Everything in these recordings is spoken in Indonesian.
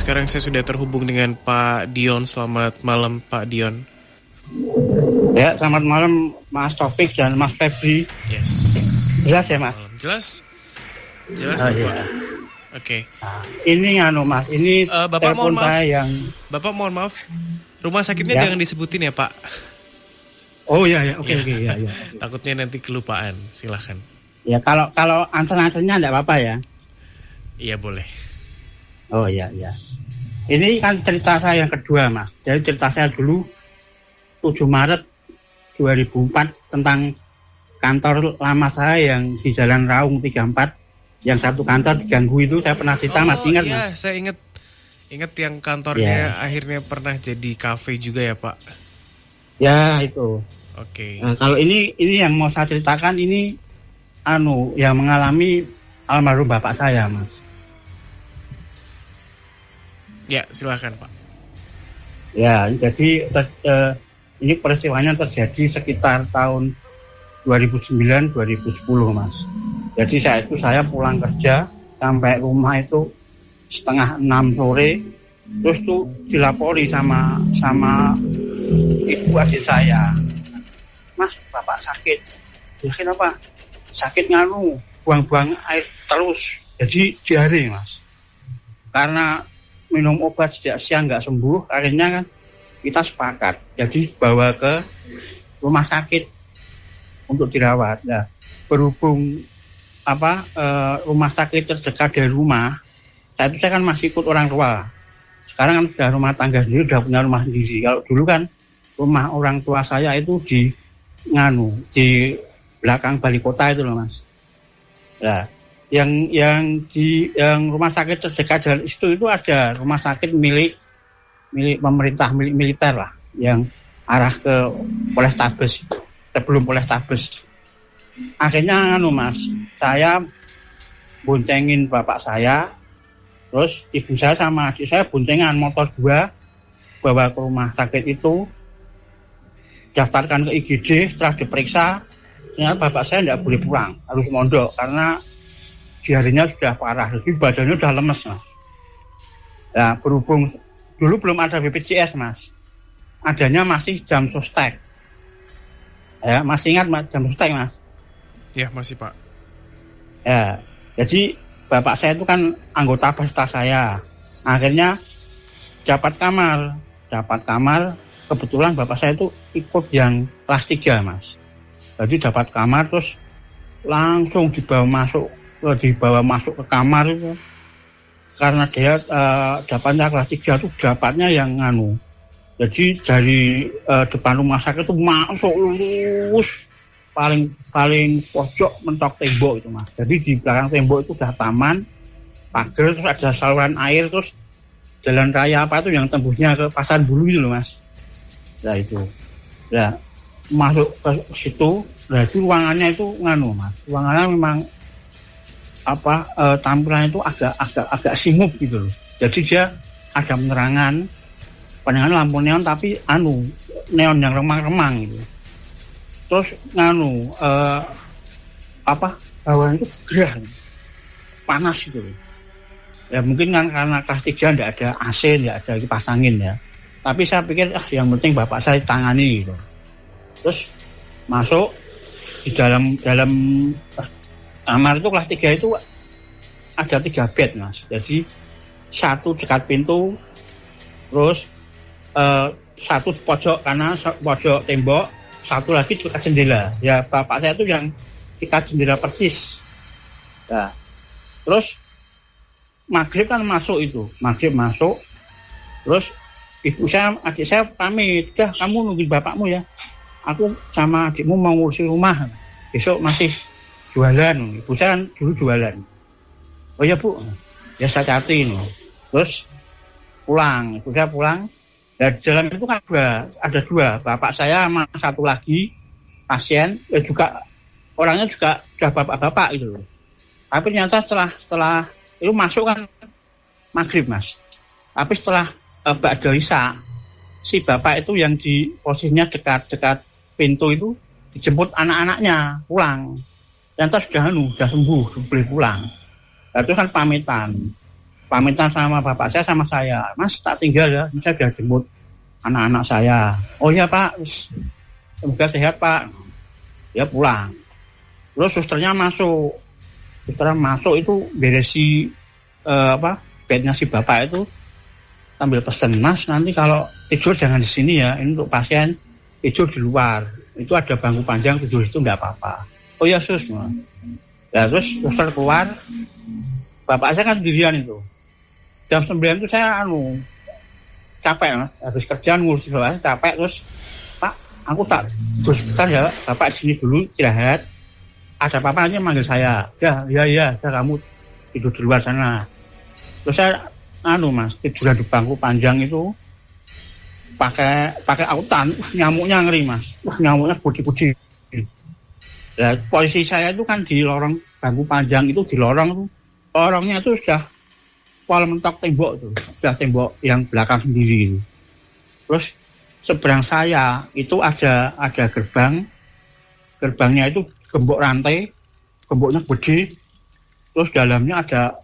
sekarang saya sudah terhubung dengan Pak Dion. Selamat malam Pak Dion. Ya, selamat malam Mas Taufik dan Mas Febri. Yes. Jelas ya Mas? Jelas Bapak. Iya. Oke. Nah, ini Mas, ini Bapak mohon maaf. Bapak mohon maaf. Rumah sakitnya ya? jangan disebutin ya Pak. Oh iya, oke. Takutnya nanti kelupaan. Silakan. Ya, kalau answer-answernya enggak apa-apa ya. Iya boleh. Oh iya. Ini kan cerita saya yang kedua Mas. Jadi cerita saya dulu 7 Maret 2004 tentang kantor lama saya yang di Jalan Raung 34. Yang satu kantor diganggu itu saya pernah cerita, masih ingat iya, Mas? Saya ingat yang kantornya akhirnya pernah jadi kafe juga ya Pak. Ya itu. Oke. Nah, kalau ini yang mau saya ceritakan ini yang mengalami almarhum bapak saya Mas. Ya silakan Pak. Ya jadi ini peristiwanya terjadi sekitar tahun 2009-2010 Mas. Jadi saya pulang kerja sampai rumah itu 5:30 sore, terus tuh dilapori sama ibu adik saya, Mas bapak sakit. Sakit apa? Sakit buang-buang air terus, jadi diare Mas. Karena minum obat sejak siang nggak sembuh, akhirnya kan kita sepakat, jadi bawa ke rumah sakit untuk dirawat. Nah, berhubung rumah sakit terdekat dari rumah, saya kan masih ikut orang tua. Sekarang kan sudah rumah tangga sendiri, sudah punya rumah sendiri. Kalau dulu kan rumah orang tua saya itu di belakang balai kota itu loh Mas. Nah, yang rumah sakit terdekat dari itu ada rumah sakit milik pemerintah, milik militer lah, yang arah ke Polrestabes, sebelum Polrestabes. Akhirnya Mas, saya boncengin bapak saya, terus ibu saya sama adik saya boncengan motor 2 bawa ke rumah sakit itu, daftarkan ke IGD. Setelah diperiksa ternyata bapak saya tidak boleh pulang, harus mondok karena diarenya sudah parah, jadi badannya sudah lemes Mas. Nah, berhubung dulu belum ada BPJS Mas, adanya masih jam sostek. Ya, masih ingat Mas, jam sostek Mas? Ya, masih Pak. Ya, jadi bapak saya itu kan anggota peserta saya. Akhirnya dapat kamar. Kebetulan bapak saya itu ikut yang kelas 3 Mas. Jadi dapat kamar, terus langsung dibawa masuk ke kamar itu. Karena dia dapatnya kelas 3 itu dapatnya yang Jadi dari depan rumah sakit itu masuk lurus paling pojok mentok tembok itu Mas. Jadi di belakang tembok itu udah taman, pagar, terus ada saluran air, terus jalan raya itu yang tembusnya ke Pasar Bulu itu loh Mas. Nah itu. Nah, masuk ke situ, nah itu ruangannya itu Mas. Ruangannya memang tampilannya itu agak singgup gitu loh. Jadi dia ada penerangan lampu neon, tapi neon yang remang-remang gitu. Terus bawahnya itu gerah, panas gitu. Ya mungkin kan karena kelas 3 enggak ada AC, enggak ada kipas angin ya. Tapi saya pikir yang penting bapak saya tangani gitu. Terus masuk di dalam kamar itu kelas 3 itu ada 3 bed Mas. Jadi satu dekat pintu, terus satu di pojok kanan, pojok tembok, satu lagi dekat jendela. Ya bapak saya itu yang dekat jendela persis. Nah, terus maghrib kan masuk, terus adik saya pamit, dah kamu nungguin bapakmu ya, aku sama adikmu mau ngurusin rumah, besok masih jualan. Ibu saya kan dulu jualan. Oh ya Bu, ya saya catin. Terus ibu saya pulang. Dan di dalam itu kan ada dua, bapak saya sama satu lagi pasien, juga orangnya juga sudah bapak-bapak gitu. Tapi ternyata setelah itu masuk kan maghrib Mas. Tapi setelah ba'da isya, si bapak itu yang di posisinya dekat pintu itu dijemput anak-anaknya pulang. Ternyata sudah sembuh, boleh pulang. Nah, itu kan pamitan. pamitan sama bapak saya sama saya, Mas tak tinggal ya, saya sudah jemput anak-anak saya. Oh iya Pak, semoga sehat Pak. Ya pulang. Terus susternya masuk itu beresi bednya si bapak itu, sambil pesen, Mas nanti kalau tidur jangan di sini ya, ini untuk pasien tidur di luar, itu ada bangku panjang, tidur itu nggak apa-apa. Oh ya sus. Ya terus suster keluar, bapak saya kan sendirian itu. Jam 9 itu saya capek Mas, habis kerjaan ngurus saya capek, terus Pak aku tak tidur sebentar ya, bapak di sini dulu istirahat, ada apa-apa aja manggil saya. Ya kamu tidur di luar sana. Terus saya Mas tidur di bangku panjang itu pakai autan, nyamuknya ngeri Mas, nyamuknya budi-budi. Nah, posisi saya itu kan di lorong bangku panjang itu, di lorongnya itu sudah pol mentok tembok tuh, sudah tembok yang belakang sendiri. Terus seberang saya itu ada gerbangnya itu gembok rantai, gemboknya gede, terus dalamnya ada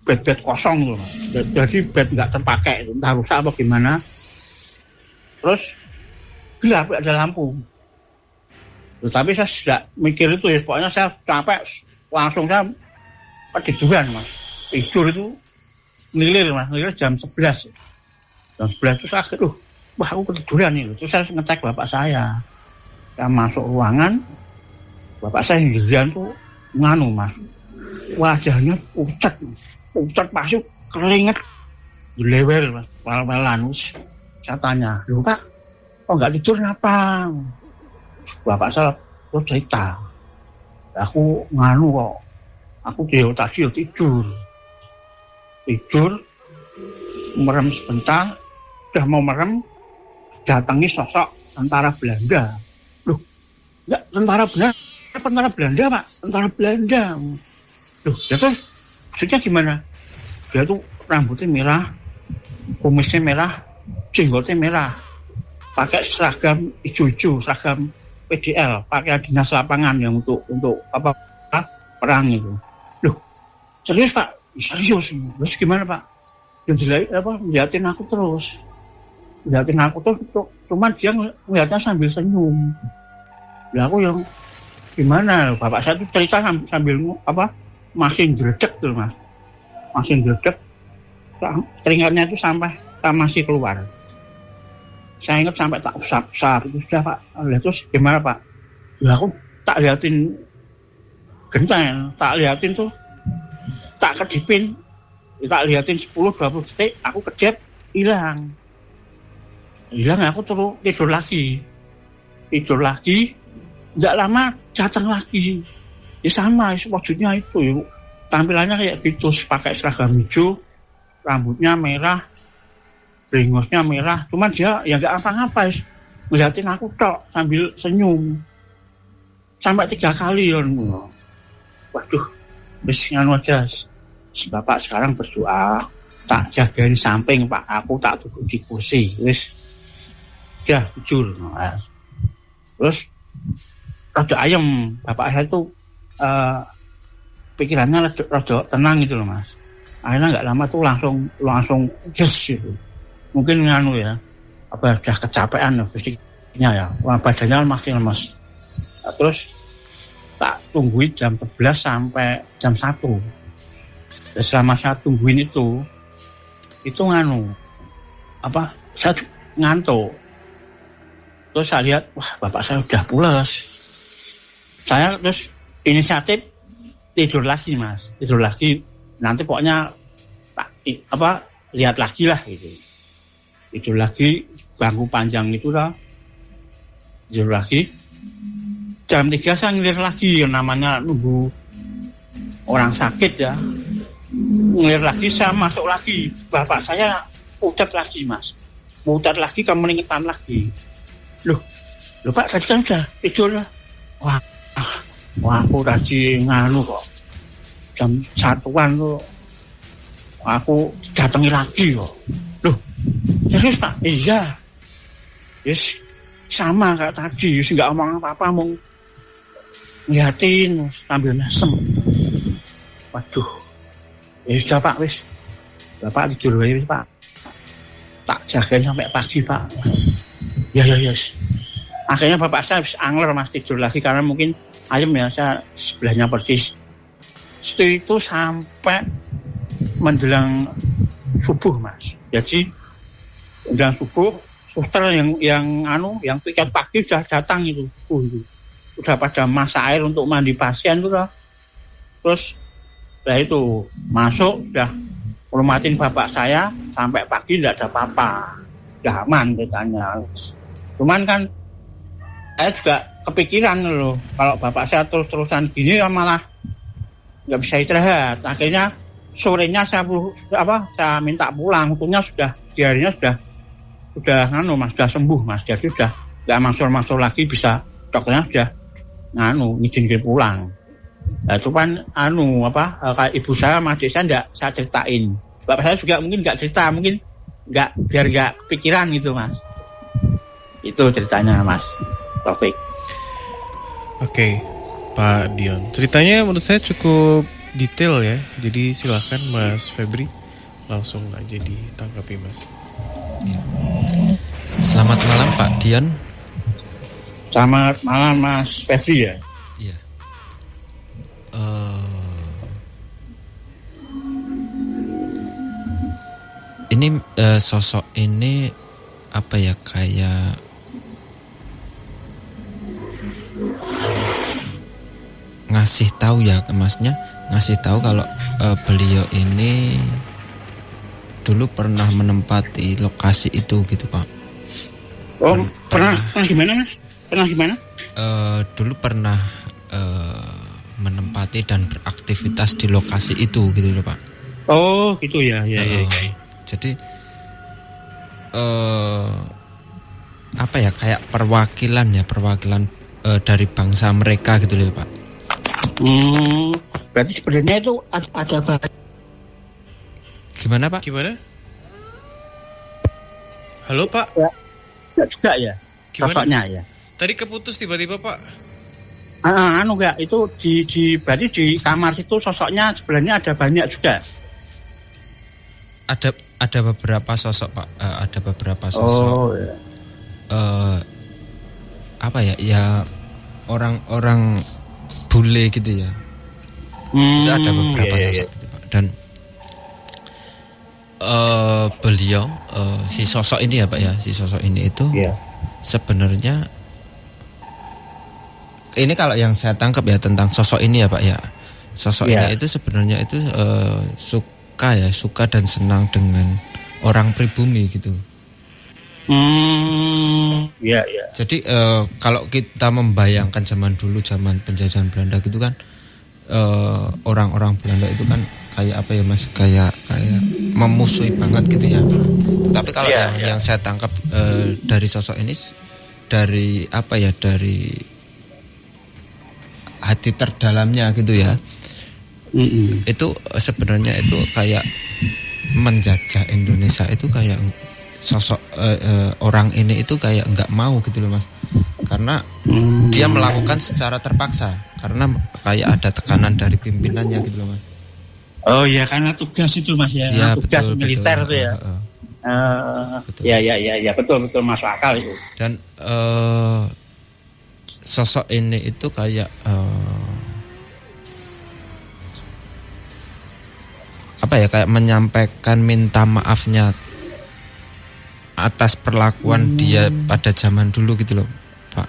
bed kosong tuh, jadi bed nggak terpakai, entah rusak apa gimana. Terus gelap, ada lampu. Tapi saya tidak mikir itu ya, pokoknya saya capek, langsung saya ketiduran Mas. Tidur itu ngilir jam 11. Jam 11 itu saya wah aku ketiduran itu. Terus saya ngecek bapak saya. Saya masuk ruangan, bapak saya sendirian tuh Mas. Wajahnya pucat pasuk, keringet lewer Mas, wel-welan. Saya tanya, "Loh Pak, kok nggak tidur kenapa?" Bapak saya cerita, "Aku kok. Aku tadi tidur, merem sebentar, udah mau merem, datangi sosok tentara Belanda." Loh, enggak tentara Belanda Pak, tentara Belanda. Loh, ya terus maksudnya gimana? Dia tuh rambutnya merah, kumisnya merah, jenggotnya merah, pakai seragam hijau-hijau, seragam PDL, pakai dinas lapangan yang untuk perang itu. Loh, serius Pak? Serius. Terus gimana Pak? Yang ngeliatin aku terus. Cuman dia ngeliatnya sambil senyum. Lah aku yang gimana? Bapak saya tuh cerita sambil masih gredek tuh Mas. Masih gredek. Keringatnya itu sampai masih keluar. Saya ingat sampai tak usap-usap itu sudah Pak. Terus gimana Pak? Lah aku tak liatin genteng, tak liatin tuh, tak kedipin, tak liatin 10-20 detik, aku kedip, hilang, aku terus tidur lagi, nggak lama datang lagi, ya sama, wujudnya itu, tampilannya kayak gitu, pakai seragam hijau, rambutnya merah, bringosnya merah, cuman dia ya nggak apa-apa, ngeliatin aku tok sambil senyum, sampai 3 kali waduh, wis nganu aja. Bapak sekarang berdoa, tak jagain samping Pak, aku tak duduk di kursi, wis. Ya, jujur. Terus rada ayem, bapak saya tuh pikirannya rada tenang gitu loh Mas. Akhirnya nggak lama tuh langsung yes gitu. Mungkin nganu ya, udah kecapean fisiknya ya, badannya masih lemas. Terus tak tungguin jam 11 sampai jam 1. Dan selama saya tungguin itu saya ngantuk. Terus saya lihat, wah bapak saya udah pulas. Saya terus inisiatif tidur lagi Mas, nanti pokoknya lihat lagi lah gitu. Tidur lagi, bangku panjang itu lah, tidur lagi. Jam 3 saya ngilir lagi, yang namanya nunggu orang sakit ya. Ngilir lagi, saya masuk lagi. Bapak saya pucat lagi Mas. Pucat lagi, kemengingetan lagi. Loh Pak, tadi kan udah tidur. Wah aku tadi nganu kok. Jam 1-an kok. Aku datangi lagi kok. Loh, serius Pak? Iya. Yes, sama kayak tadi. Yes, nggak omong apa-apa, mau ngeliatin sambil mesem. Waduh, ya sudah Pak, wis Bapak tidur aja Pak. Tak jagain sampai pagi Pak. Ya. Akhirnya bapak saya habis angler Mas, tidur lagi karena mungkin ayam ya, saya sebelahnya persis. Itu sampai menjelang subuh Mas. Jadi menjelang subuh suster yang tiket pagi sudah datang itu. Udah pada masak air untuk mandi pasien itu lah. Terus setelah itu masuk udah hormatin bapak saya sampai pagi tidak ada apa-apa, udah aman katanya. Cuman kan saya juga kepikiran loh, kalau bapak saya terus-terusan gini ya malah nggak bisa istirahat. Akhirnya sorenya saya minta pulang. Untungnya sudah di harinya sudah Mas, sudah sembuh Mas, jadi sudah nggak masuk lagi, bisa dokternya sudah ngizinin pulang. Nah, itu kan kayak ibu saya sama adik saya enggak saya ceritain. Bapak saya juga mungkin enggak cerita, mungkin biar enggak kepikiran gitu Mas. Itu ceritanya Mas Taufik. Oke, Pak Dion. Ceritanya menurut saya cukup detail ya. Jadi silahkan Mas Febri langsung aja ditanggapi Mas. Selamat malam Pak Dion. Selamat malam Mas Febri ya. Iya. Ini sosok ini apa ya, kayak ngasih tahu ya ke Masnya, ngasih tahu kalau beliau ini dulu pernah menempati lokasi itu gitu Pak. Oh, pernah gimana Mas? Pernah gimana? Dulu pernah menempati dan beraktivitas di lokasi itu gitu loh Pak. Oh gitu ya. Jadi apa ya, kayak perwakilan dari bangsa mereka gitu loh Pak. Berarti sebenarnya itu ada Gimana Pak? Gimana? Halo Pak? Ya juga ya. Gimana? Ya. Tadi keputus tiba-tiba Pak. Enggak, itu berarti di kamar situ sosoknya sebenarnya ada banyak juga. Ada beberapa sosok Pak, ada beberapa sosok. Oh ya. Apa ya? Ya orang-orang bule gitu ya. Itu ada beberapa sosok gitu Pak. Dan beliau si sosok ini ya Pak ya, si sosok ini itu sebenarnya ini kalau yang saya tangkap ya tentang sosok ini ya Pak ya. Sosok ini itu sebenarnya itu suka dan senang dengan orang pribumi gitu. Jadi kalau kita membayangkan zaman dulu, zaman penjajahan Belanda gitu kan, orang-orang Belanda itu kan kayak apa ya Mas, kayak memusuhi banget gitu ya. Tapi kalau yang saya tangkap dari sosok ini, dari apa ya, dari hati terdalamnya gitu ya, itu sebenarnya itu kayak menjajah Indonesia itu kayak sosok orang ini itu kayak nggak mau gitu loh Mas, karena dia melakukan secara terpaksa karena kayak ada tekanan dari pimpinannya gitu loh Mas. Oh ya, karena tugas itu Mas ya, tugas militer itu ya. Betul masuk akal itu. Dan sosok ini itu kayak apa ya, kayak menyampaikan minta maafnya atas perlakuan dia pada zaman dulu gitu loh Pak.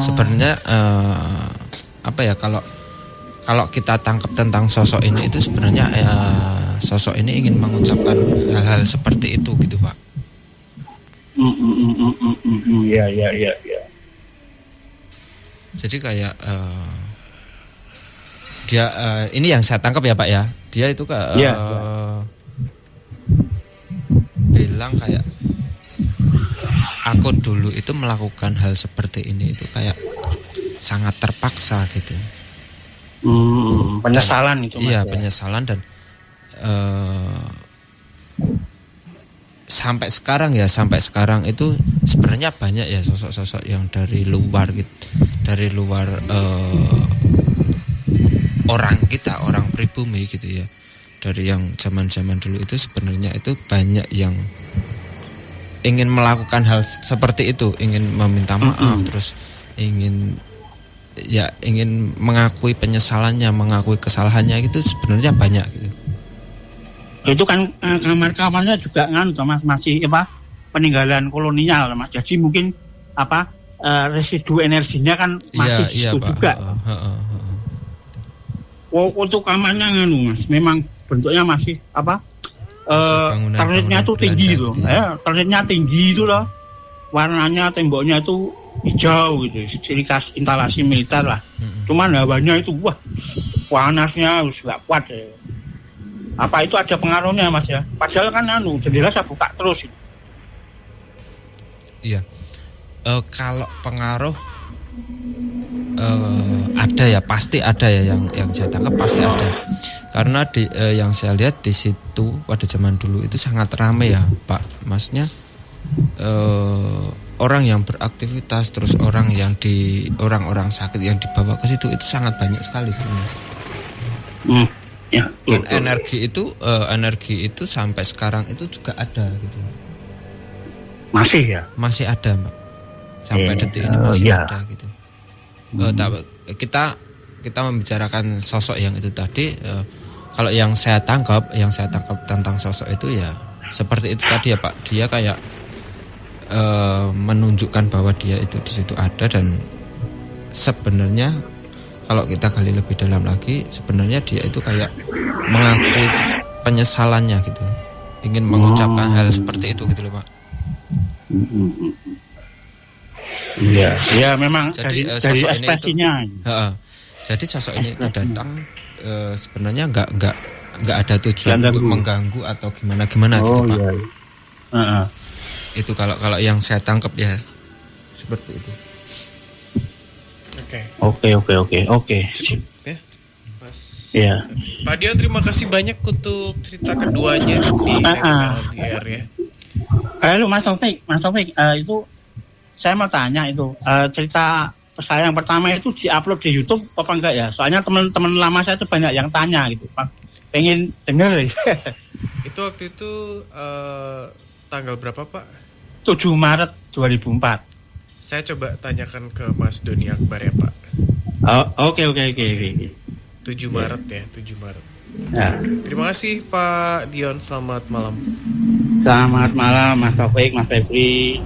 Sebenarnya apa ya, kalau kita tangkap tentang sosok ini itu sebenarnya sosok ini ingin mengucapkan hal-hal seperti itu gitu Pak. Iya. Jadi kayak dia ini yang saya tangkap ya Pak ya. Dia itu bilang kayak aku dulu itu melakukan hal seperti ini itu kayak sangat terpaksa gitu. Penyesalan itu Mas. Iya, penyesalan dan sampai sekarang itu sebenarnya banyak ya sosok-sosok yang dari luar gitu, dari luar orang kita, orang pribumi gitu ya, dari yang zaman-zaman dulu itu sebenarnya itu banyak yang ingin melakukan hal seperti itu, ingin meminta maaf, terus ingin mengakui penyesalannya, mengakui kesalahannya, gitu sebenarnya banyak gitu. Itu kan kamar-kamarnya juga Mas, masih peninggalan kolonial Mas. Jadi mungkin residu energinya kan masih iya, Pak. juga. Untuk kamarnya Mas, memang bentuknya masih ternitnya itu tinggi itu, ternitnya tinggi itu loh, warnanya temboknya itu hijau gitu, ciri khas instalasi militer lah. Cuman hawanya itu panasnya harus nggak kuat ya. Apa itu ada pengaruhnya Mas ya? Padahal kan jendela saya buka terus. Iya. Kalau pengaruh ada ya, pasti ada ya, yang saya tangkap pasti ada. Karena yang saya lihat di situ pada zaman dulu itu sangat ramai ya Pak. Maksudnya orang yang beraktivitas, terus orang-orang sakit yang dibawa ke situ itu sangat banyak sekali. Ya, dan energi itu sampai sekarang itu juga ada gitu. Masih ada Mbak. Sampai detik ini masih ada gitu. Kita membicarakan sosok yang itu tadi. Kalau yang saya tangkap tentang sosok itu ya seperti itu tadi ya Pak. Dia kayak menunjukkan bahwa dia itu di situ ada, dan sebenarnya kalau kita gali lebih dalam lagi, sebenarnya dia itu kayak mengakui penyesalannya gitu, ingin mengucapkan hal seperti itu gitu loh Pak. Iya, memang jadi dari ekspresinya. Jadi sosok ini itu datang sebenarnya nggak ada tujuan untuk mengganggu atau gimana gitu Pak. Iya. Itu kalau yang saya tangkap ya seperti itu. Oke. Cukup ya, Mas. Iya. Pak Dion, terima kasih banyak untuk cerita keduanya di LDR ya. Halo Mas Taufik, itu saya mau tanya itu cerita saya yang pertama itu diupload di YouTube apa enggak ya? Soalnya teman-teman lama saya itu banyak yang tanya gitu, Pak. Pengen denger. Itu waktu itu tanggal berapa Pak? 7 Maret 2004. Saya coba tanyakan ke Mas Doni Akbar ya Pak. Oke. 7 Maret ya, 7 Maret. Ya. Terima kasih Pak Dion, selamat malam. Selamat malam Mas Taufik, Mas Febri.